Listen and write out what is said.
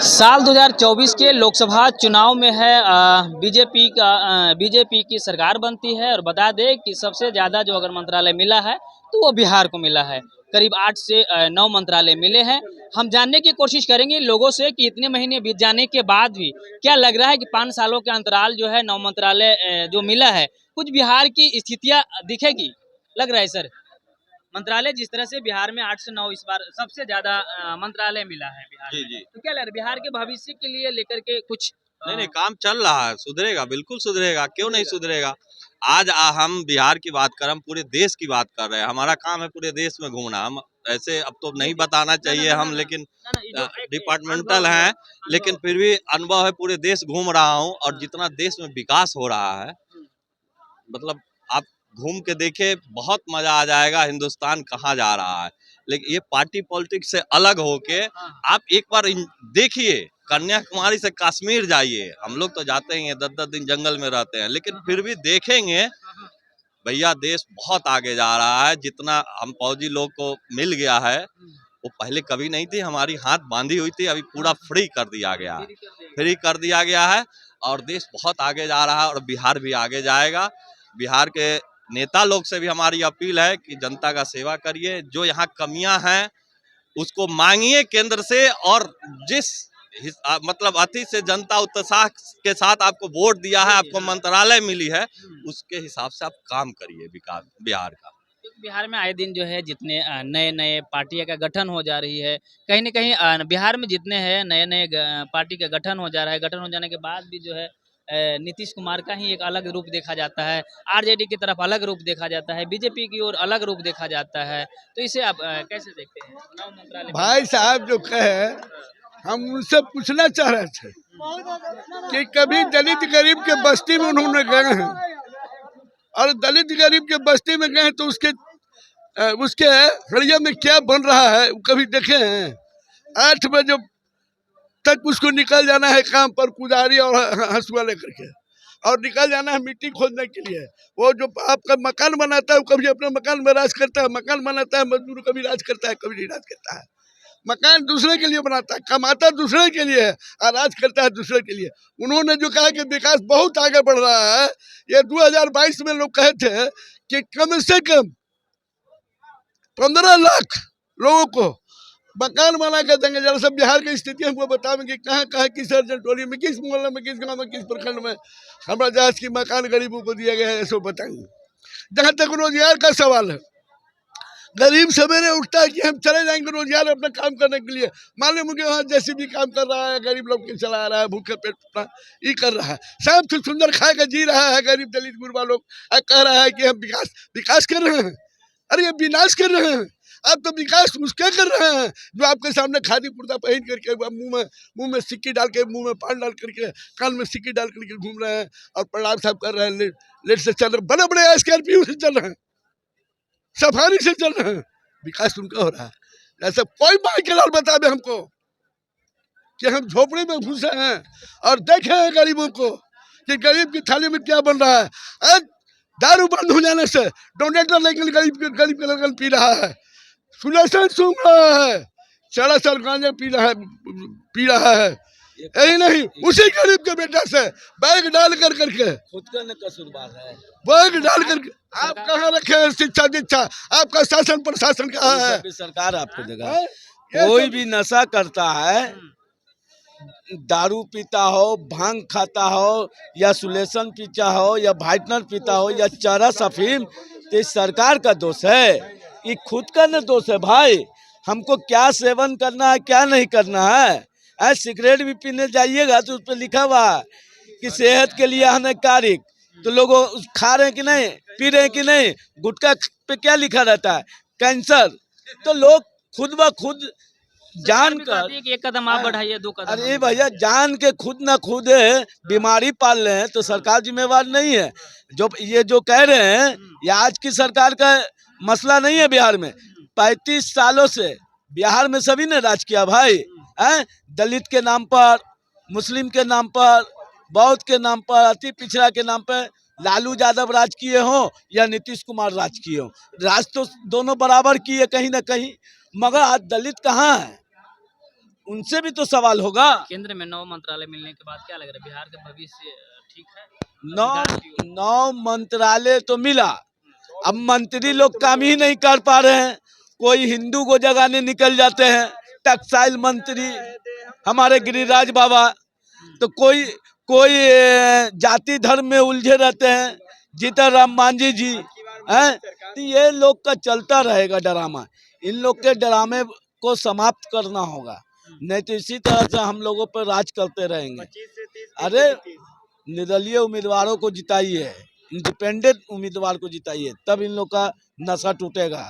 साल 2024 के लोकसभा चुनाव में है बीजेपी की सरकार बनती है। और बता दें कि सबसे ज़्यादा जो अगर मंत्रालय मिला है तो वो बिहार को मिला है। करीब 8 से 9 मंत्रालय मिले हैं। हम जानने की कोशिश करेंगे लोगों से कि इतने महीने बीत जाने के बाद भी क्या लग रहा है कि 5 सालों के अंतराल जो है 9 मंत्रालय जो मिला है, कुछ बिहार की स्थितियाँ दिखेगी, लग रहा है सर? मंत्रालय जिस तरह से बिहार में 8 से 9 इस बार सबसे ज्यादा मंत्रालय मिला है बिहार जी में, जी तो क्या लग रहा है बिहार के भविष्य के लिए लेकर के कुछ नहीं, काम चल रहा है, सुधरेगा, बिल्कुल सुधरेगा, क्यों नहीं सुधरेगा। आज हम बिहार की बात कर, हम पूरे देश की बात कर रहे हैं। हमारा काम है पूरे देश में घूमना। हम ऐसे अब तो नहीं बताना चाहिए हम, लेकिन डिपार्टमेंटल हैं, लेकिन फिर भी अनुभव है, पूरे देश घूम रहा हूँ। और जितना देश में विकास हो रहा है, मतलब आप घूम के देखे, बहुत मजा आ जाएगा हिंदुस्तान कहाँ जा रहा है। लेकिन ये पार्टी पॉलिटिक्स से अलग होके आप एक बार देखिए, कन्याकुमारी से कश्मीर जाइए। हम लोग तो जाते ही हैं, 10-10 दिन जंगल में रहते हैं, लेकिन फिर भी देखेंगे भैया देश बहुत आगे जा रहा है। जितना हम फौजी लोग को मिल गया है वो पहले कभी नहीं थी, हमारी हाथ बांधी हुई थी, अभी पूरा फ्री कर दिया गया है, फ्री कर दिया गया है। और देश बहुत आगे जा रहा है और बिहार भी आगे जाएगा। बिहार के नेता लोग से भी हमारी अपील है कि जनता का सेवा करिए, जो यहाँ कमियां हैं उसको मांगिए केंद्र से। और जिस मतलब अति से जनता उत्साह के साथ आपको वोट दिया है, आपको मंत्रालय मिली है, उसके हिसाब से आप काम करिए विकास बिहार का। बिहार में आए दिन जो है जितने नए नए पार्टियां का गठन हो जा रही है, कहीं ना कहीं बिहार में जितने हैं नए नए पार्टी का गठन हो जा रहा है। गठन हो जाने के बाद भी जो है नीतीश कुमार का ही एक अलग रूप देखा जाता है, आरजेडी की तरफ अलग रूप देखा जाता है, बीजेपी की ओर अलग रूप देखा जाता है। तो इसे आप कैसे देखते हैं? नौ मंत्रालय भाई साहब जो कहे, हम उनसे पूछना चाह रहे थे कि कभी दलित गरीब के बस्ती में उन्होंने गए हैं, और दलित गरीब के बस्ती में गए तो उसके हड़िया में क्या बन रहा है कभी देखे हैं? 8 बजे तक उसको निकल जाना है काम पर, कुदारी और हंसुआ लेकर के, और निकल जाना है मिट्टी खोदने के लिए। वो जो आपका मकान बनाता है वो कभी अपने मकान में राज करता है, मकान बनाता है मजदूर कभी राज करता है, कभी नहीं राज करता है। मकान दूसरे के लिए बनाता है, कमाता दूसरे के लिए है, और राज करता है दूसरे के लिए। उन्होंने जो कहा कि विकास बहुत आगे बढ़ रहा है, ये 2022 में लोग कहे थे कि कम से कम 15 लाख लोगों को मकान बना कर देंगे। जरा सब बिहार की स्थिति हमको बताएंगे, कहाँ कहाँ किस अर्जन टोली में, किस मोहल्ले में, किस गांव में, किस प्रखंड में हमारा जहाज की मकान गरीबों को दिया गया है, ऐसा बताएंगे। जहाँ तक रोजगार का सवाल है, गरीब सवेरे उठता है कि हम चले जाएंगे रोजगार अपना काम करने के लिए। मान लो मुझे वहाँ जैसे भी काम कर रहा है, गरीब लोग के चला रहा है, भूखे पेट ये कर रहा है, सब से सुंदर खा के जी रहा है। गरीब दलित गुरबा लोग कह रहा है कि हम विकास कर रहे हैं। अरे ये विनाश कर रहे हैं। आप तो विकास उसके कर रहे हैं जो आपके सामने खादी कुर्ता पहन करके मुंह में सिक्की डाल के, मुंह में पान डाल करके, कान में सिक्की डाल करके घूम रहे हैं, और प्रणाम साहब कर रहे हैं, लेट से चल रहे, बड़े बड़े स्कॉर्पियो से चल रहे हैं, सफारी से चल रहे हैं। विकास उनका हो रहा है। ऐसा कोई माई के लाल बतावे हमको कि हम झोपड़ी में घुसे हैं और देखे हैं गरीबों को कि गरीब की थाली में क्या बन रहा है। दारू बंद हो जाने से डोनेटर लेकर गरीब के लगन पी रहा है, सुलेशन सूंघ रहा है, सारा साल गांजा पी रहा है। यही नहीं, उसी गरीब के बेटा से बैग डाल कर करके खुद का न कसूरवार है, बैग डाल करके आप कहाँ रखे हैं शिक्षा दीक्षा? आपका शासन प्रशासन कहाँ है? सरकार आपको देगा। कोई भी नशा करता है, दारू पीता हो, भांग खाता हो, या सुलेशन पीता हो, या वाइटनर पीता हो, या चरस अफीम, तो इस सरकार का दोष है, ये खुद का न दोष है। भाई हमको क्या सेवन करना है क्या नहीं करना है। सिगरेट भी पीने जाइएगा तो उस पर लिखा हुआ है कि सेहत के लिए हानिकारक, तो लोग खा रहे हैं कि नहीं, पी रहे हैं कि नहीं। गुटखा पे क्या लिखा रहता है? कैंसर। तो लोग खुद ब खुद जान कर, एक कदम आप बढ़ाइए, 2 कदम। अरे भैया जान के खुद न खुद बीमारी पाल रहे हैं, तो सरकार जिम्मेवार नहीं है। जो ये जो कह रहे हैं ये आज की सरकार का मसला नहीं है। बिहार में 35 सालों से बिहार में सभी ने राज किया भाई। दलित के नाम पर, मुस्लिम के नाम पर, बौद्ध के नाम पर, अति पिछड़ा के नाम पर लालू यादव राज किए हों या नीतीश कुमार राज किए हों, राज तो दोनों बराबर किए कहीं ना कहीं। मगर आज दलित कहाँ है? उनसे भी तो सवाल होगा। केंद्र में 9 मंत्रालय मिलने के बाद क्या लग रहा है, बिहार का भविष्य ठीक है? नौ विकास की ओर। 9 मंत्रालय तो मिला, अब मंत्री लोग काम ही नहीं कर पा रहे हैं। कोई हिंदू को जगाने निकल जाते हैं, टेक्सटाइल मंत्री हमारे गिरिराज बाबा, तो कोई कोई जाति धर्म में उलझे रहते हैं, जीतन मांझी जी हैं। तो ये लोग का चलता रहेगा ड्रामा। इन लोग के ड्रामे को समाप्त करना होगा, नहीं तो इसी तरह से हम लोगों पर राज करते रहेंगे। अरे निर्दलीय उम्मीदवारों को जिताइए, इंडिपेंडेंट उम्मीदवार को जिताइए, तब इन लोग का नशा टूटेगा।